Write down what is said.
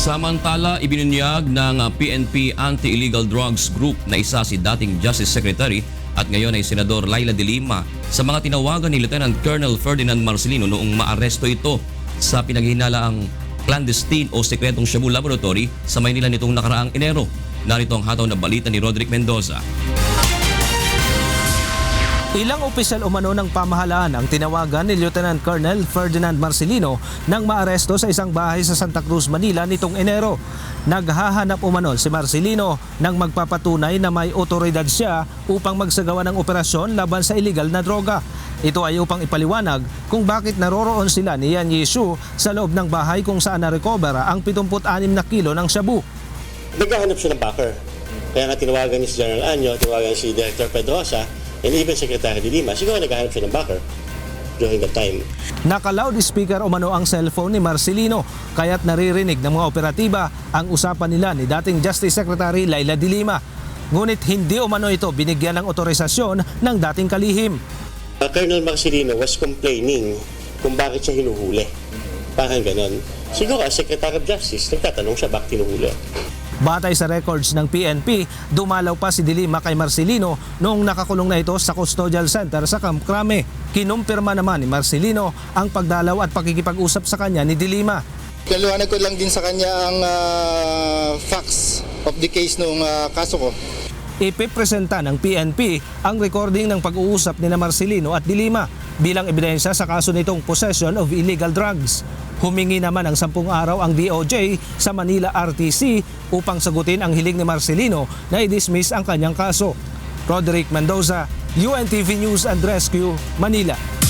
Samantala, ibinunyag ng PNP Anti-Illegal Drugs Group na isa si dating Justice Secretary at ngayon ay Senador Laila de Lima sa mga tinawagan ni Lieutenant Colonel Ferdinand Marcelino noong maaresto ito sa pinaghihinalaang clandestine o sekretong Shabu Laboratory sa Maynila nitong nakaraang Enero. Narito ang hataw na balita ni Roderick Mendoza. Ilang opisyal umano ng pamahalaan ang tinawagan ni Lieutenant Colonel Ferdinand Marcelino nang maaresto sa isang bahay sa Santa Cruz, Manila nitong Enero. Naghahanap umano si Marcelino nang magpapatunay na may otoridad siya upang magsagawa ng operasyon laban sa illegal na droga. Ito ay upang ipaliwanag kung bakit naroroon sila ni Yan Yishu sa loob ng bahay kung saan na-recover ang 76 na kilo ng shabu. Naghahanap siya ng backer. Kaya nga tinawagan ni si General Anyo, tinawagan si Director Pedrosa, and even Secretary de Lima. Siguro naghahanap siya ng backer during that time. Naka-loudspeaker umano ang cellphone ni Marcelino, kaya't naririnig ng mga operatiba ang usapan nila ni dating Justice Secretary Laila de Lima. Ngunit hindi umano ito binigyan ng otorisasyon ng dating kalihim. Colonel Marcelino was complaining kung bakit siya hinuhuli. Parang ganon. Siguro as Secretary of Justice, nagtatanong siya bakit hinuhuli. Batay sa records ng PNP, dumalaw pa si de Lima kay Marcelino noong nakakulong na ito sa Custodial Center sa Camp Crame. Kinumpirma naman ni Marcelino ang pagdalaw at pakikipag-usap sa kanya ni de Lima. Kaliwanag ko lang din sa kanya ang facts of the case nung kaso ko. Ipipresenta ng PNP ang recording ng pag-uusap ni Marcelino at de Lima bilang ebidensya sa kaso nitong possession of illegal drugs. Humingi naman ng 10 araw ang DOJ sa Manila RTC upang sagutin ang hiling ni Marcelino na i-dismiss ang kanyang kaso. Roderick Mendoza, UNTV News and Rescue, Manila.